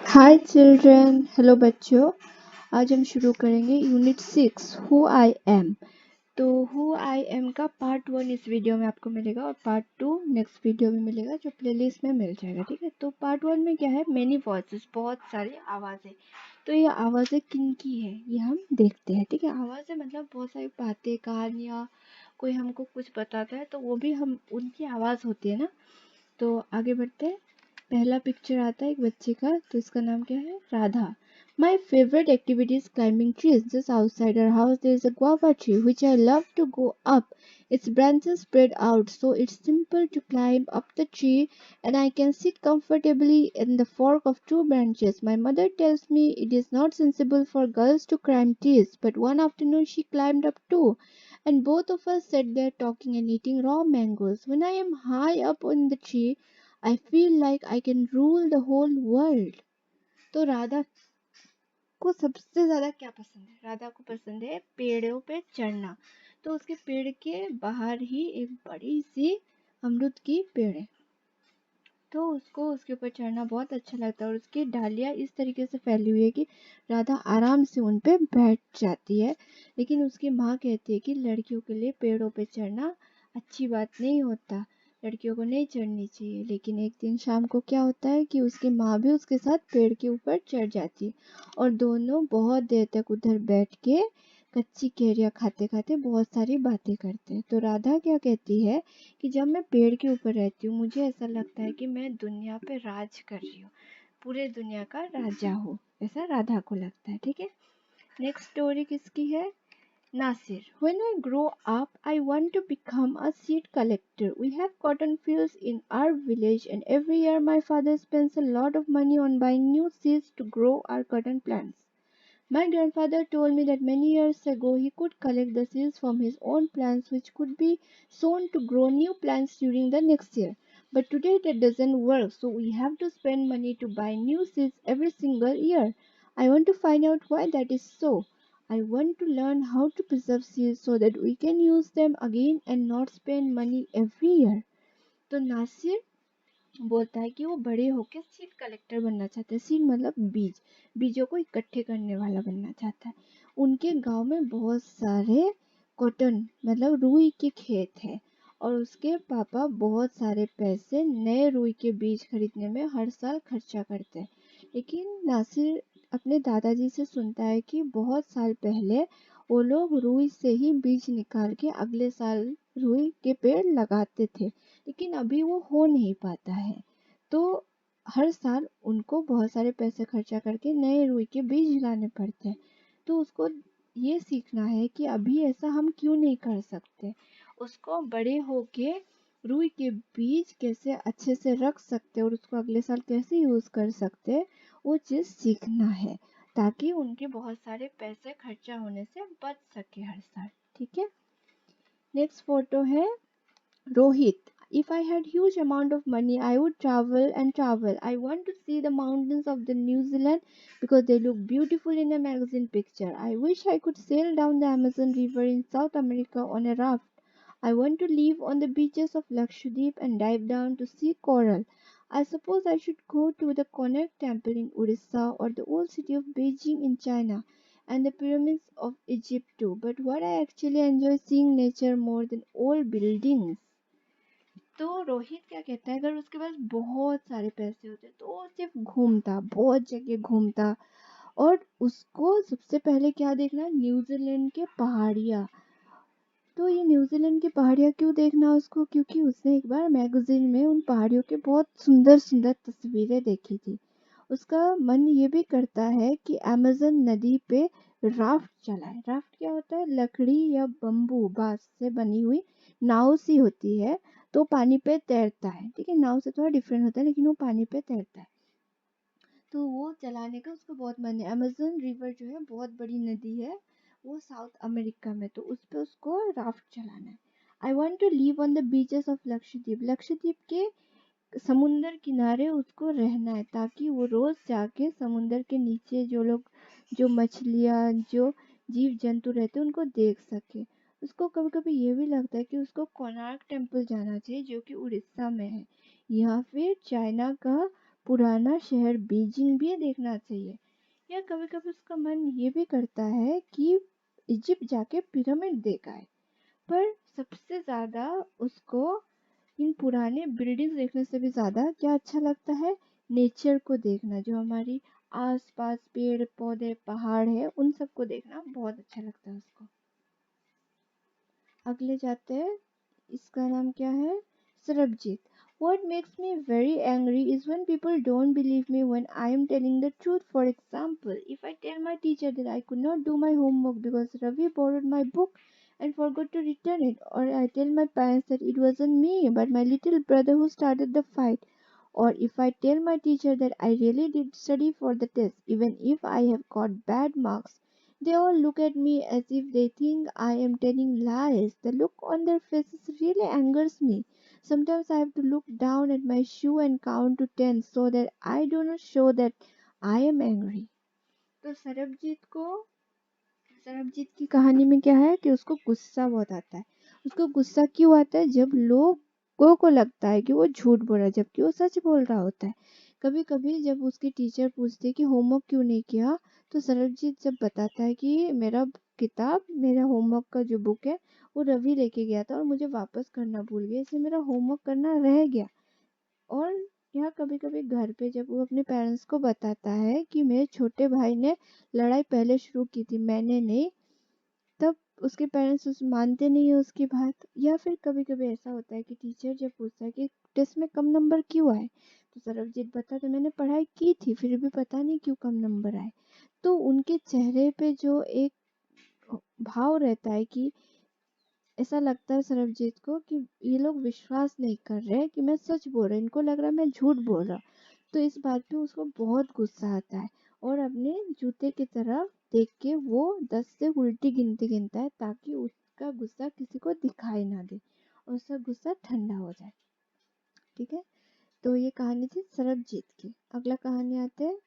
हाय children, hello बच्चों। आज हम शुरू करेंगे यूनिट 6 हु आई एम। तो हु आई एम का पार्ट 1 इस वीडियो में आपको मिलेगा और पार्ट 2 नेक्स्ट वीडियो में मिलेगा, जो प्लेलिस्ट में मिल जाएगा। ठीक है, तो पार्ट 1 में क्या है, मेनी वॉइसेस, बहुत सारी आवाज़ें। तो ये आवाज़ें किन की है ये हम देखते हैं। ठीक है, आवाज़ें मतलब बहुत सारी बातें, कहानियाँ, कोई हमको कुछ बताता है तो वो भी हम उनकी आवाज़ होती है ना। तो आगे बढ़ते हैं। पहला पिक्चर आता है एक बच्चे का, तो इसका नाम क्या है, Radha. My favorite activity is climbing trees. Just outside our house there is a guava tree which I love to go up. Its branches spread out so it's simple to climb up the tree and I can sit comfortably in the fork of two branches. My mother tells me it is not sensible for girls to climb trees, but one afternoon she climbed up too and both of us sat there talking and eating raw mangoes. When I am high up in the tree, I feel like I can rule the whole world. तो राधा को सबसे ज्यादा क्या पसंद है? राधा को पसंद है पेड़ों पे चढ़ना। तो उसके पेड़ के बाहर ही एक बड़ी सी अमरूद की पेड़ है, तो उसको उसके ऊपर चढ़ना बहुत अच्छा लगता है और उसकी डालियाँ इस तरीके से फैली हुई है कि राधा आराम से उन पे बैठ जाती है। लेकिन उसकी माँ कहती है कि लड़कियों के लिए पेड़ों पे चढ़ना अच्छी बात नहीं होता, लड़कियों को नहीं चढ़नी चाहिए। लेकिन एक दिन शाम को क्या होता है कि उसकी माँ भी उसके साथ पेड़ के ऊपर चढ़ जाती है और दोनों बहुत देर तक उधर बैठ के कच्ची कैरियाँ खाते खाते बहुत सारी बातें करते हैं। तो राधा क्या कहती है कि जब मैं पेड़ के ऊपर रहती हूँ मुझे ऐसा लगता है कि मैं दुनिया पे राज कर रही हूँ, पूरे दुनिया का राजा हूँ, ऐसा राधा को लगता है। ठीक है, नेक्स्ट स्टोरी किसकी है, Nasir. When I grow up, I want to become a seed collector. We have cotton fields in our village, and every year my father spends a lot of money on buying new seeds to grow our cotton plants. My grandfather told me that many years ago he could collect the seeds from his own plants, which could be sown to grow new plants during the next year. But today that doesn't work, so we have to spend money to buy new seeds every single year. I want to find out why that is so. I want to learn how to preserve seeds so that we can use them again and not spend money every year. तो नासिर बोलता है कि वो बड़े होकर seed collector बनना चाहता है। सीड मतलब बीज, बीजों को इकट्ठे करने वाला बनना चाहता है। उनके गांव में बहुत सारे कॉटन मतलब रुई के खेत है और उसके पापा बहुत सारे पैसे नए रुई के बीज खरीदने में हर साल खर्चा करते हैं। लेकिन नासिर अपने दादाजी से सुनता है कि बहुत साल पहले वो लोग रुई से ही बीज निकाल के अगले साल रुई के पेड़ लगाते थे, लेकिन अभी वो हो नहीं पाता है। तो हर साल उनको बहुत सारे पैसे खर्चा करके नए रुई के बीज लाने पड़ते हैं। तो उसको ये सीखना है कि अभी ऐसा हम क्यों नहीं कर सकते। उसको बड़े होके रुई के बीज कैसे अच्छे से रख सकते और उसको अगले साल कैसे यूज कर सकते, वो चीज सीखना है ताकि उनके बहुत सारे पैसे खर्चा होने से बच सके हर साल। ठीक है, नेक्स्ट फोटो है Rohit. If I had huge amount of money, I would travel and travel. I want to see the mountains of the New Zealand because they look beautiful in a magazine picture. I wish I could sail down the Amazon River in South America on a raft. I want to live on the beaches of Lakshadweep and dive down to see coral. I suppose I should go to the Konark Temple in Orissa or the old city of Beijing in China and the pyramids of Egypt too. But what I actually enjoy seeing nature more than old buildings. तो रोहित क्या कहता है, अगर उसके पास बहुत सारे पैसे होते तो वो सिर्फ घूमता, बहुत जगह घूमता और उसको सबसे पहले क्या देखना, न्यूजीलैंड के पहाड़ियाँ। तो ये न्यूजीलैंड की पहाड़ियाँ क्यों देखना उसको, क्योंकि उसने एक बार मैगजीन में उन पहाड़ियों के बहुत सुंदर सुंदर तस्वीरें देखी थी। उसका मन ये भी करता है कि अमेज़न नदी पे राफ्ट चलाए। राफ्ट क्या होता है, लकड़ी या बम्बू बांस से बनी हुई नाव सी होती है, तो पानी पे तैरता है। ठीक है, नाव से थोड़ा डिफरेंट होता है लेकिन वो पानी पे तैरता है। तो वो चलाने का उसको बहुत मन है। अमेज़न रिवर जो है बहुत बड़ी नदी है, वो साउथ अमेरिका में, तो उस पे उसको राफ्ट चलाना है। I want to live on the beaches of Lakshadweep. Lakshadweep के समुंदर किनारे उसको रहना है ताकि वो रोज जाके समुंदर के नीचे जो लोग, जो मछलियाँ, जो जीव जंतु रहते हैं उनको देख सके। उसको कभी कभी ये भी लगता है कि उसको कोणार्क टेम्पल जाना चाहिए जो कि उड़ीसा में है, या फिर चाइना का पुराना शहर बीजिंग भी देखना चाहिए, या कभी कभी उसका मन ये भी करता है कि इजिप्ट जाके पिरामिड देखा है। पर सबसे ज्यादा उसको इन पुराने बिल्डिंग्स देखने से भी ज्यादा क्या अच्छा लगता है, नेचर को देखना, जो हमारी आस पास पेड़ पौधे पहाड़ है उन सबको देखना बहुत अच्छा लगता है उसको। अगले जाते हैं, इसका नाम क्या है, Sarabjit. What makes me very angry is when people don't believe me when I am telling the truth. For example, if I tell my teacher that I could not do my homework because Ravi borrowed my book and forgot to return it, or I tell my parents that it wasn't me but my little brother who started the fight, or if I tell my teacher that I really did study for the test, even if I have got bad marks, they all look at me as if they think I am telling lies. The look on their faces really angers me. Sometimes I have to look down at my shoe and count to 10 so that I do not show that I am angry. तो सरबजीत की कहानी में क्या है कि उसको गुस्सा बहुत आता है। उसको गुस्सा क्यों आता है, जब लोगों को लगता है कि वो झूठ बोल रहा है जबकि वो सच बोल रहा होता है। कभी कभी जब उसकी टीचर पूछती है कि होमवर्क क्यों नहीं किया, तो सरबजीत जब बताता है कि मेरा किताब, मेरा होमवर्क का जो बुक है वो रवि लेके गया था और मुझे वापस करना भूल गया, इसलिए मेरा होमवर्क करना रह गया। और यह कभी कभी घर पे जब वो अपने पेरेंट्स को बताता है कि मेरे छोटे भाई ने लड़ाई पहले शुरू की थी, मैंने नहीं, तब उसके पेरेंट्स उस मानते नहीं है उसकी बात। या फिर कभी कभी ऐसा होता है कि टीचर जब पूछता है कि टेस्ट में कम नंबर क्यों आए, तो सरबजीत बताता है मैंने पढ़ाई की थी फिर भी पता नहीं क्यों कम नंबर आए। तो उनके चेहरे पे जो एक भाव रहता है कि ऐसा लगता है सरबजीत को कि ये लोग विश्वास नहीं कर रहे कि मैं सच बोल रहा, इनको लग रहा है मैं झूठ बोल रहा। तो इस बात पे उसको बहुत गुस्सा आता है और अपने जूते की तरफ देख के वो 10 से उल्टी गिनती गिनता है ताकि उसका गुस्सा किसी को दिखाई ना दे और उसका गुस्सा ठंडा हो जाए। ठीक है, तो ये कहानी थी सरबजीत की। अगला कहानी आते हैं,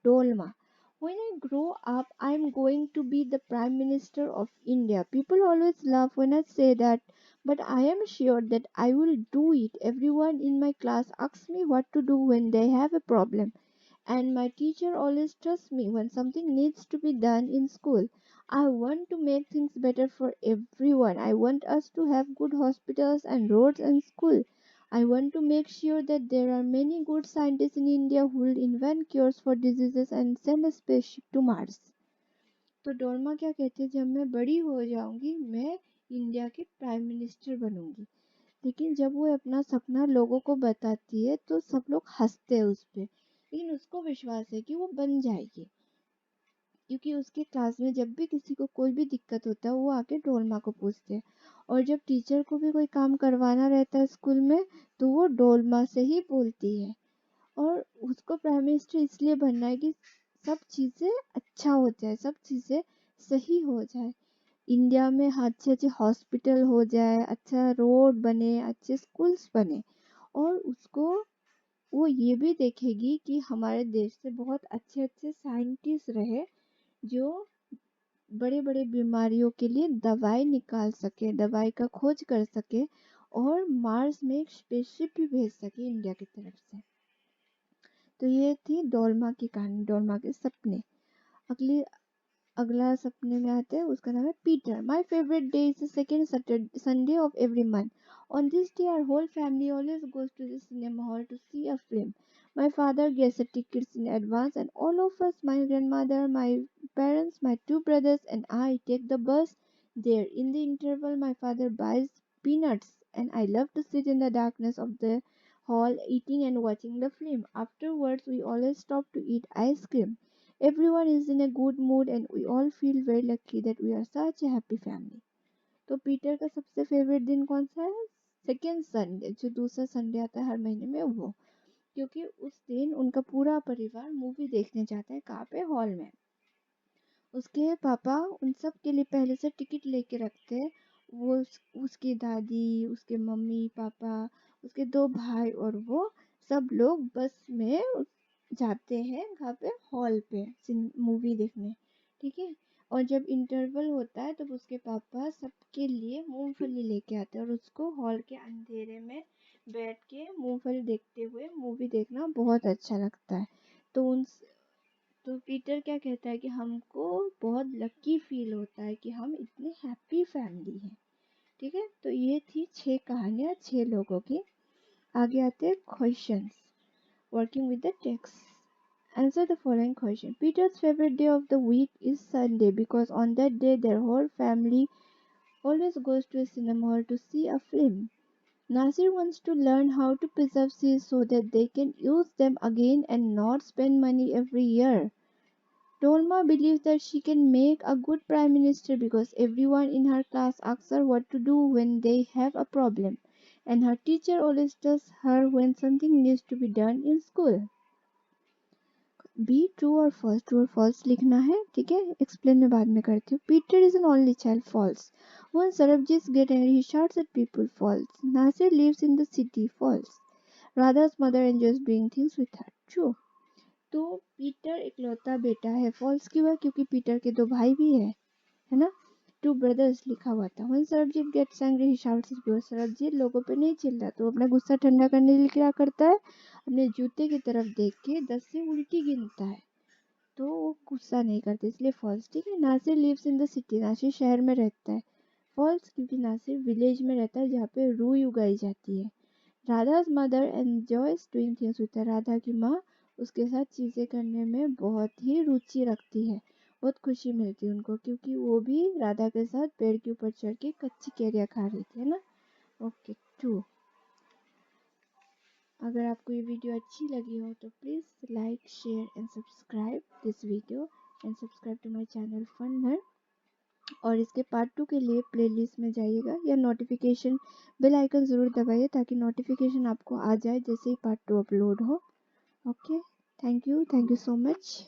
Dolma. When I grow up, I'm going to be the Prime Minister of India. People always laugh when I say that, but I am sure that I will do it. Everyone in my class asks me what to do when they have a problem, and my teacher always trusts me when something needs to be done in school. I want to make things better for everyone. I want us to have good hospitals and roads and school. I want to make sure that there are many good scientists in India who will invent cures for diseases and send a spaceship to Mars. तो डोलमा क्या कहती है, जब मैं बड़ी हो जाऊंगी मैं इंडिया की प्राइम मिनिस्टर बनूंगी। लेकिन जब वो अपना सपना लोगों को बताती है तो सब लोग हंसते हैं उस पे, लेकिन उसको विश्वास है कि वो बन जाएगी, क्योंकि उसके क्लास में जब भी किसी को कोई भी दिक्कत होता है वो आके डोलमा को पूछते हैं। और जब टीचर को भी कोई काम करवाना रहता है स्कूल में तो वो डोलमा से ही बोलती है। और उसको प्राइम मिनिस्टर इसलिए बनना है कि सब चीज़ें अच्छा हो जाए, सब चीज़ें सही हो जाए, इंडिया में अच्छे अच्छे हॉस्पिटल हो जाए, अच्छा रोड बने, अच्छे स्कूल्स बने। और उसको वो ये भी देखेगी कि हमारे देश से बहुत अच्छे अच्छे साइंटिस्ट रहे जो बड़े बड़े बीमारियों के लिए दवाई निकाल सके, दवाई का खोज कर सके और मार्स में एक स्पेसशिप भी भेज सके इंडिया की तरफ से। तो ये थी डोलमा की कहानी, डोलमा के सपने। अगली अगला सपने में आते हैं, उसका नाम है Peter. My favourite day is the second Sunday off every month. On this day, our whole family always goes to the cinema hall to see a film. My father gets the tickets in advance, and all of us, my grandmother, my parents, my two brothers, and I, take the bus there. In the interval, my father buys peanuts, and I love to sit in the darkness of the hall eating and watching the film. Afterwards, we always stop to eat ice cream. Everyone is in a good mood and we all feel very lucky that we are such a happy family. तो Peter का सबसे favourite दिन कौन सा है, second Sunday, जो दूसरा Sunday आता है हर महीने में वो, क्योंकि उस दिन उनका पूरा परिवार मूवी देखने जाता है, कहाँ पे, हॉल में। उसके पापा उन सब के लिए पहले से टिकट लेके रखते हैं। वो उसकी दादी, उसके मम्मी पापा, उसके दो भाई और वो सब लोग बस में जाते हैं कहाँ पे, हॉल पे मूवी देखने। ठीक है, और जब इंटरवल होता है तब उसके पापा सबके लिए मूंगफली लेके आते हैं और उसको हॉल के अंधेरे में बैठ के मूंगफली देखते हुए मूवी देखना बहुत अच्छा लगता है। तो पीटर क्या कहता है कि हमको बहुत लकी फील होता है कि हम इतने हैप्पी फैमिली हैं। ठीक है, तो ये थी 6 कहानियाँ 6 लोगों की। आगे आते हैं questions. Working with the text. Answer the following question. Peter's favorite day of the week is Sunday because on that day their whole family always goes to a cinema hall to see a film. Nasir wants to learn how to preserve seeds so that they can use them again and not spend money every year. Dolma believes that she can make a good prime minister because everyone in her class asks her what to do when they have a problem, and her teacher always tells her when something needs to be done in school. Be true और false लिखना है। ठीक है, explain मैं बाद में करती हूँ। Peter is an only child, false. When Sarabjit gets angry, he shouts at people, false. Nasir lives in the city, false. Radha's mother enjoys doing things with her, true. तो पीटर इकलौता बेटा है, false क्यों है? क्योंकि Peter के 2 भाई भी है ना। 2 brothers लिखा हुआ था। When Sarabjit gets angry, he shouts at people. Sarabjit लोगों पे नहीं चिल्ला तो अपना गुस्सा ठंडा करने के लिए क्या करता है? अपने जूते की तरफ देख के 10 से उल्टी गिनता है, तो वो गुस्सा नहीं करते, इसलिए फॉल्स। ठीक है, Nasir lives in the city, Nasir शहर में रहता है, फॉल्स, क्योंकि नासिर विलेज में रहता है जहाँ पे रुई उगाई जाती है। Radha's mother enjoys doing things with, Radha की माँ उसके साथ चीज़ें करने में बहुत ही रुचि रखती है, बहुत खुशी मिलती है उनको, क्योंकि वो भी राधा के साथ पेड़ के ऊपर चढ़ के कच्ची कैरियाँ खा रही थी, है ना। ओके, 2। अगर आपको ये वीडियो अच्छी लगी हो तो please like share and subscribe this video and subscribe to my channel fun learn. और इसके पार्ट 2 के लिए प्लेलिस्ट में जाइएगा या नोटिफिकेशन बेल आइकन ज़रूर दबाइए ताकि नोटिफिकेशन आपको आ जाए जैसे ही पार्ट 2 अपलोड हो। Okay, thank you so much.